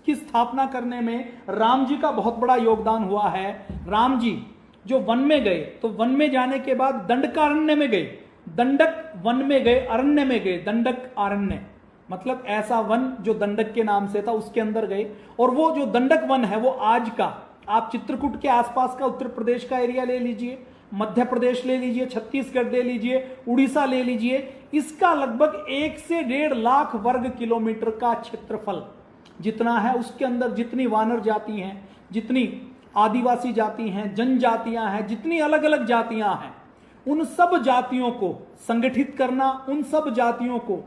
की स्थापना करने में राम जी का बहुत बड़ा योगदान हुआ है। राम जी जो वन में गए तो वन में जाने के बाद दंडकारण्य में गए, दंडक वन में गए, अरण्य में गए, दंडक अरण्य मतलब ऐसा वन जो दंडक के नाम से था, उसके अंदर गए। और वो जो दंडक वन है वो आज का, आप चित्रकूट के आसपास का उत्तर प्रदेश का एरिया ले लीजिए, मध्य प्रदेश ले लीजिए, छत्तीसगढ़ ले लीजिए, उड़ीसा ले लीजिए, इसका लगभग 1 से 1.5 लाख वर्ग किलोमीटर का क्षेत्रफल जितना है, उसके अंदर जितनी वानर जाति हैं, जितनी आदिवासी जाति हैं, जनजातियां हैं, जितनी अलग अलग जातियां हैं, उन सब जातियों को संगठित करना, उन सब जातियों को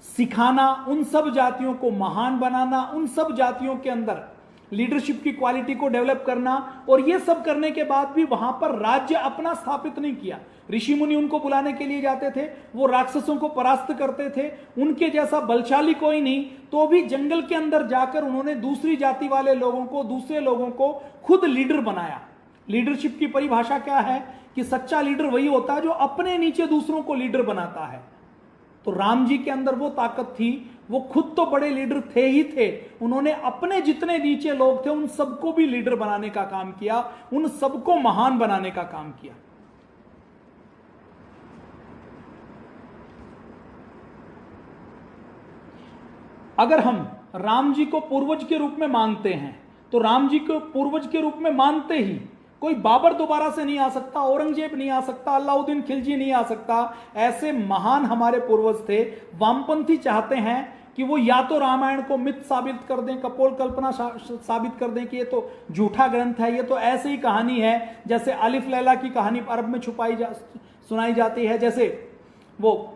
सिखाना, उन सब जातियों को महान बनाना, उन सब जातियों के अंदर लीडरशिप की क्वालिटी को डेवलप करना। और ये सब करने के बाद भी वहां पर राज्य अपना स्थापित नहीं किया। ऋषि मुनि उनको बुलाने के लिए जाते थे, वो राक्षसों को परास्त करते थे, उनके जैसा बलशाली कोई नहीं, तो भी जंगल के अंदर जाकर उन्होंने दूसरी जाति वाले लोगों को, दूसरे लोगों को खुद लीडर बनाया। लीडरशिप की परिभाषा क्या है कि सच्चा लीडर वही होता है जो अपने नीचे दूसरों को लीडर बनाता है। तो राम जी के अंदर वो ताकत थी, वो खुद तो बड़े लीडर थे ही थे, उन्होंने अपने जितने नीचे लोग थे उन सबको भी लीडर बनाने का काम किया, उन सबको महान बनाने का काम किया। अगर हम राम जी को पूर्वज के रूप में मानते हैं तो राम जी को पूर्वज के रूप में मानते ही कोई बाबर दोबारा से नहीं आ सकता, औरंगजेब नहीं आ सकता, अलाउद्दीन खिलजी नहीं आ सकता। ऐसे महान हमारे पूर्वज थे। वामपंथी चाहते हैं कि वो या तो रामायण को मिथ साबित कर दें, कपोल कल्पना साबित कर दें कि ये तो झूठा ग्रंथ है, ये तो ऐसे ही कहानी है जैसे अलिफ लैला की कहानी अरब में सुनाई जाती है, जैसे वो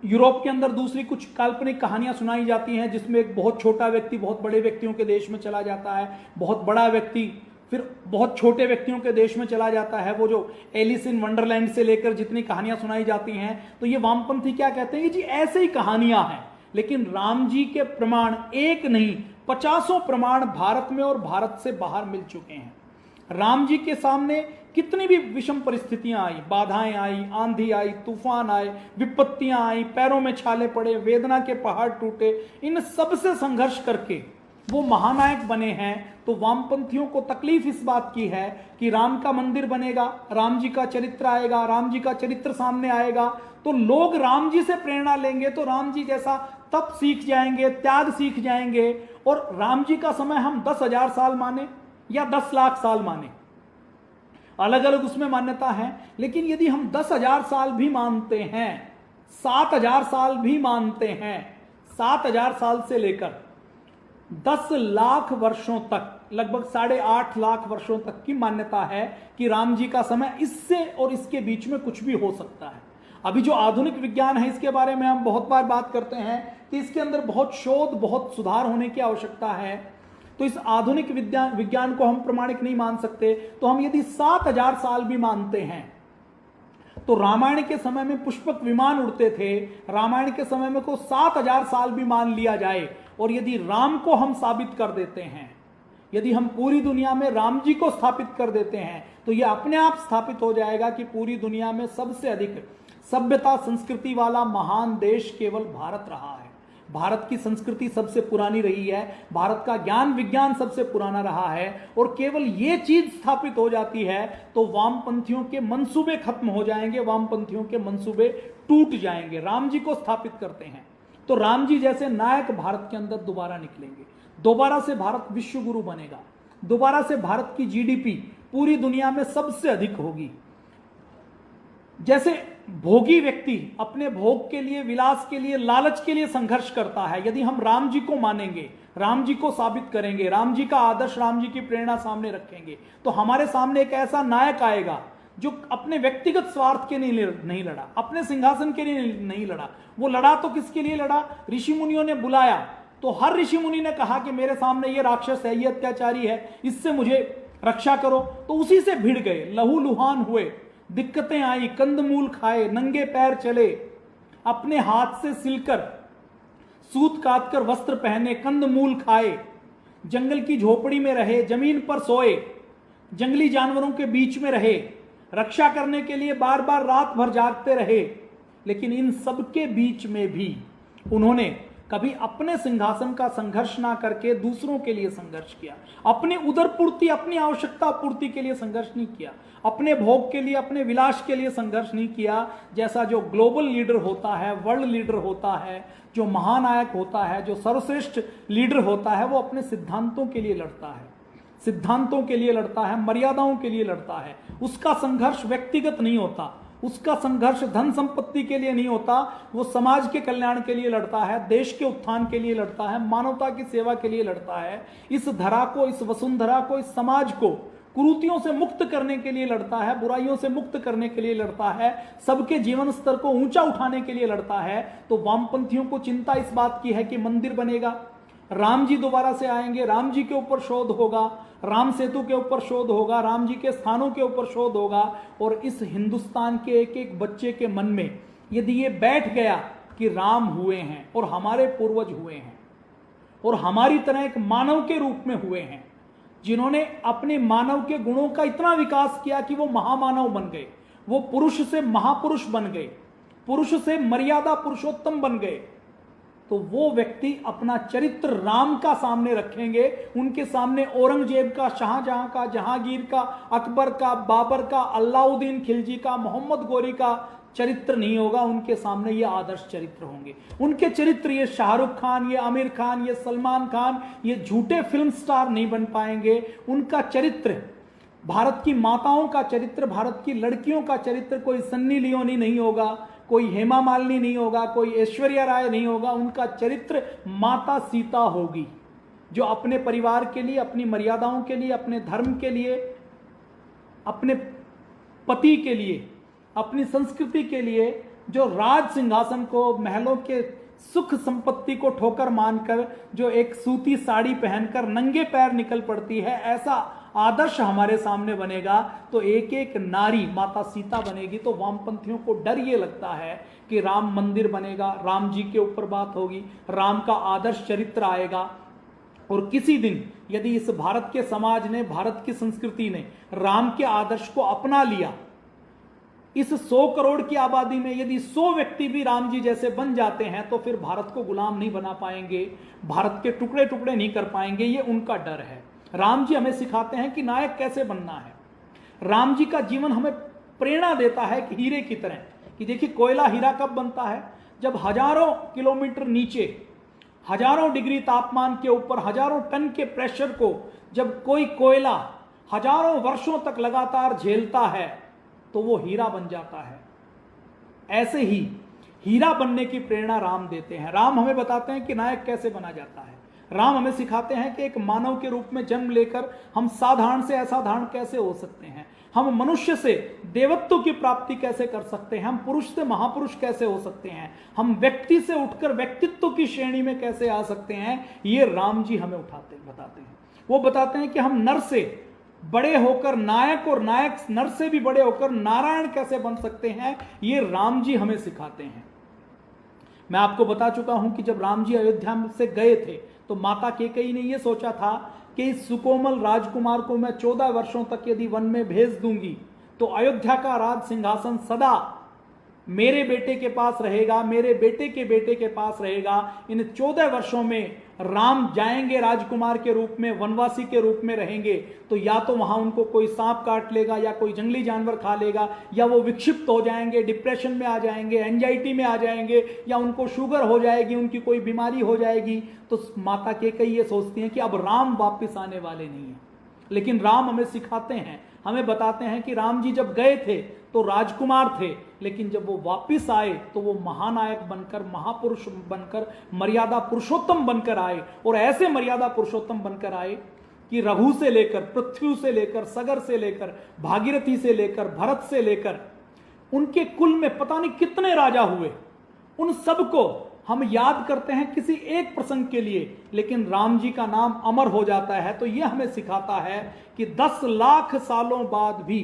यूरोप के अंदर दूसरी कुछ काल्पनिक कहानियां सुनाई जाती हैं जिसमें एक बहुत छोटा व्यक्ति बहुत बड़े व्यक्तियों के देश में चला जाता है, बहुत बड़ा व्यक्ति फिर बहुत छोटे व्यक्तियों के देश में चला जाता है। वो जो एलिस इन वंडरलैंड से लेकर जितनी कहानियां सुनाई जाती हैं, तो ये वामपंथी क्या कहते हैं, जी ऐसे ही कहानियां हैं। लेकिन राम जी के प्रमाण एक नहीं 50 प्रमाण भारत में और भारत से बाहर मिल चुके हैं। राम जी के सामने कितनी भी विषम परिस्थितियां आई, बाधाएं आई, आंधी आई, तूफान आए, विपत्तियां आई, पैरों में छाले पड़े, वेदना के पहाड़ टूटे, इन सब से संघर्ष करके वो महानायक बने हैं। तो वामपंथियों को तकलीफ इस बात की है कि राम का मंदिर बनेगा, राम जी का चरित्र आएगा, राम जी का चरित्र सामने आएगा, तो लोग राम जी से प्रेरणा लेंगे, तो राम जी जैसा तप सीख जाएंगे, त्याग सीख जाएंगे। और राम जी का समय हम 10,000 साल माने या 10 लाख साल माने, अलग अलग उसमें मान्यता है। लेकिन यदि हम 10,000 साल भी मानते हैं, 7,000 साल भी मानते हैं, 7,000 साल से लेकर 10 लाख वर्षों तक, लगभग 8.5 लाख वर्षों तक की मान्यता है कि राम जी का समय इससे और इसके बीच में कुछ भी हो सकता है। अभी जो आधुनिक विज्ञान है इसके बारे में हम बहुत बार बात करते हैं कि इसके अंदर बहुत शोध, बहुत सुधार होने की आवश्यकता है। तो इस आधुनिक विज्ञान को हम प्रमाणिक नहीं मान सकते। तो हम यदि 7,000 साल भी मानते हैं तो रामायण के समय में पुष्पक विमान उड़ते थे, रामायण के समय में को 7,000 साल भी मान लिया जाए, और यदि राम को हम साबित कर देते हैं, यदि हम पूरी दुनिया में राम जी को स्थापित कर देते हैं, तो यह अपने आप स्थापित हो जाएगा कि पूरी दुनिया में सबसे अधिक सभ्यता संस्कृति वाला महान देश केवल भारत रहा है। भारत की संस्कृति सबसे पुरानी रही है, भारत का ज्ञान विज्ञान सबसे पुराना रहा है, और केवल ये चीज स्थापित हो जाती है तो वामपंथियों के मंसूबे खत्म हो जाएंगे, वामपंथियों के मंसूबे टूट जाएंगे। राम जी को स्थापित करते हैं तो राम जी जैसे नायक भारत के अंदर दोबारा निकलेंगे, दोबारा से भारत विश्व गुरु बनेगा, दोबारा से भारत की जीडीपी पूरी दुनिया में सबसे अधिक होगी। जैसे भोगी व्यक्ति अपने भोग के लिए, विलास के लिए, लालच के लिए संघर्ष करता है, यदि हम राम जी को मानेंगे, राम जी को साबित करेंगे, राम जी का आदर्श, राम जी की प्रेरणा सामने रखेंगे, तो हमारे सामने एक ऐसा नायक आएगा जो अपने व्यक्तिगत स्वार्थ के लिए नहीं लड़ा, अपने सिंहासन के लिए नहीं लड़ा। वो लड़ा तो किसके लिए लड़ा? ऋषि मुनियों ने बुलाया तो हर ऋषि मुनि ने कहा कि मेरे सामने ये राक्षस है, ये अत्याचारी है, इससे मुझे रक्षा करो, तो उसी से भिड़ गए, लहूलुहान हुए, दिक्कतें आई, कंदमूल खाए, नंगे पैर चले, अपने हाथ से सिलकर सूत काट कर वस्त्र पहने, कंदमूल खाए, जंगल की झोपड़ी में रहे, जमीन पर सोए, जंगली जानवरों के बीच में रहे, रक्षा करने के लिए बार बार रात भर जागते रहे। लेकिन इन सब के बीच में भी उन्होंने कभी अपने सिंहासन का संघर्ष ना करके दूसरों के लिए संघर्ष किया, अपनी उदर पूर्ति, अपनी आवश्यकता पूर्ति के लिए संघर्ष नहीं किया, अपने भोग के लिए, अपने विलास के लिए संघर्ष नहीं किया। जैसा जो ग्लोबल लीडर होता है, वर्ल्ड लीडर होता है, जो महानायक होता है, जो सर्वश्रेष्ठ लीडर होता है, वो अपने सिद्धांतों के लिए लड़ता है, सिद्धांतों के लिए लड़ता है, मर्यादाओं के लिए लड़ता है। उसका संघर्ष व्यक्तिगत नहीं होता, उसका संघर्ष धन संपत्ति के लिए नहीं होता, वो समाज के कल्याण के लिए लड़ता है, देश के उत्थान के लिए लड़ता है, मानवता की सेवा के लिए लड़ता है, इस धरा को, इस वसुंधरा को, इस समाज को कुरीतियों से मुक्त करने के लिए लड़ता है, बुराइयों से मुक्त करने के लिए लड़ता है, सबके जीवन स्तर को ऊंचा उठाने के लिए लड़ता है। तो वामपंथियों को चिंता इस बात की है कि मंदिर बनेगा, राम जी दोबारा से आएंगे, राम जी के ऊपर शोध होगा, राम सेतु के ऊपर शोध होगा, राम जी के स्थानों के ऊपर शोध होगा। और इस हिंदुस्तान के एक एक बच्चे के मन में यदि ये बैठ गया कि राम हुए हैं और हमारे पूर्वज हुए हैं और हमारी तरह एक मानव के रूप में हुए हैं, जिन्होंने अपने मानव के गुणों का इतना विकास किया कि वो महामानव बन गए, वो पुरुष से महापुरुष बन गए, पुरुष से मर्यादा पुरुषोत्तम बन गए, तो वो व्यक्ति अपना चरित्र राम का सामने रखेंगे। उनके सामने औरंगजेब का, शाहजहां का, जहांगीर का, अकबर का, बाबर का, अलाउद्दीन खिलजी का, मोहम्मद गोरी का चरित्र नहीं होगा। उनके सामने ये आदर्श चरित्र होंगे। उनके चरित्र ये शाहरुख खान, ये आमिर खान, ये सलमान खान, ये झूठे फिल्म स्टार नहीं बन पाएंगे। उनका चरित्र भारत की माताओं का चरित्र, भारत की लड़कियों का चरित्र कोई सन्नी लियोनी नहीं होगा, कोई हेमा मालिनी नहीं होगा, कोई ऐश्वर्या राय नहीं होगा। उनका चरित्र माता सीता होगी, जो अपने परिवार के लिए, अपनी मर्यादाओं के लिए, अपने धर्म के लिए, अपने पति के लिए, अपनी संस्कृति के लिए, जो राज सिंहासन को, महलों के सुख संपत्ति को ठोकर मानकर जो एक सूती साड़ी पहनकर नंगे पैर निकल पड़ती है, ऐसा आदर्श हमारे सामने बनेगा तो एक एक नारी माता सीता बनेगी। तो वामपंथियों को डर ये लगता है कि राम मंदिर बनेगा, राम जी के ऊपर बात होगी, राम का आदर्श चरित्र आएगा, और किसी दिन यदि इस भारत के समाज ने, भारत की संस्कृति ने राम के आदर्श को अपना लिया, इस 100 करोड़ की आबादी में यदि 100 व्यक्ति भी राम जी जैसे बन जाते हैं तो फिर भारत को गुलाम नहीं बना पाएंगे, भारत के टुकड़े टुकड़े नहीं कर पाएंगे। ये उनका डर है। राम जी हमें सिखाते हैं कि नायक कैसे बनना है। राम जी का जीवन हमें प्रेरणा देता है कि हीरे की तरह, कि देखिए कोयला हीरा कब बनता है, जब हजारों किलोमीटर नीचे, हजारों डिग्री तापमान के ऊपर, हजारों टन के प्रेशर को जब कोई कोयला हजारों वर्षों तक लगातार झेलता है तो वो हीरा बन जाता है। ऐसे ही हीरा बनने की प्रेरणा राम देते हैं। राम हमें बताते हैं कि नायक कैसे बना जाता है। राम हमें सिखाते हैं कि एक मानव के रूप में जन्म लेकर हम साधारण से असाधारण कैसे हो सकते हैं, हम मनुष्य से देवत्व की प्राप्ति कैसे कर सकते हैं, हम पुरुष से महापुरुष कैसे हो सकते हैं, हम व्यक्ति से उठकर व्यक्तित्व की श्रेणी में कैसे आ सकते हैं। ये राम जी हमें बताते हैं। वो बताते हैं कि हम नर से बड़े होकर नायक, और नायक नर से भी बड़े होकर नारायण कैसे बन सकते हैं। ये राम जी हमें सिखाते हैं। मैं आपको बता चुका हूं कि जब राम जी अयोध्या से गए थे तो माता कैकेयी ने यह सोचा था कि इस सुकोमल राजकुमार को मैं 14 वर्षों तक यदि वन में भेज दूंगी तो अयोध्या का राज सिंहासन सदा मेरे बेटे के पास रहेगा, मेरे बेटे के पास रहेगा। इन 14 वर्षों में राम जाएंगे राजकुमार के रूप में, वनवासी के रूप में रहेंगे, तो या तो वहां उनको कोई सांप काट लेगा, या कोई जंगली जानवर खा लेगा, या वो विक्षिप्त हो जाएंगे, डिप्रेशन में आ जाएंगे, एंजाइटी में आ जाएंगे, या उनको शुगर हो जाएगी, उनकी कोई बीमारी हो जाएगी। तो माता कैकेयी ये सोचती हैं कि अब राम वापिस आने वाले नहीं है। लेकिन राम हमें सिखाते हैं, हमें बताते हैं कि राम जी जब गए थे तो राजकुमार थे, लेकिन जब वो वापिस आए तो वो महानायक बनकर, महापुरुष बनकर, मर्यादा पुरुषोत्तम बनकर आए। और ऐसे मर्यादा पुरुषोत्तम बनकर आए कि रघु से लेकर, पृथ्वी से लेकर, सगर से लेकर, भागीरथी से लेकर, भरत से लेकर, उनके कुल में पता नहीं कितने राजा हुए। उन सबको हम याद करते हैं किसी एक प्रसंग के लिए, लेकिन राम जी का नाम अमर हो जाता है। तो यह हमें सिखाता है कि 10 लाख सालों बाद भी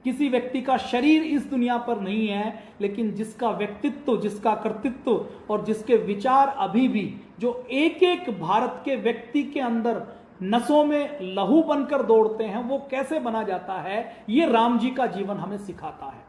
किसी व्यक्ति का शरीर इस दुनिया पर नहीं है, लेकिन जिसका व्यक्तित्व, जिसका कर्तृत्व और जिसके विचार अभी भी, जो एक एक भारत के व्यक्ति के अंदर नसों में लहू बनकर दौड़ते हैं, वो कैसे बना जाता है, ये राम जी का जीवन हमें सिखाता है।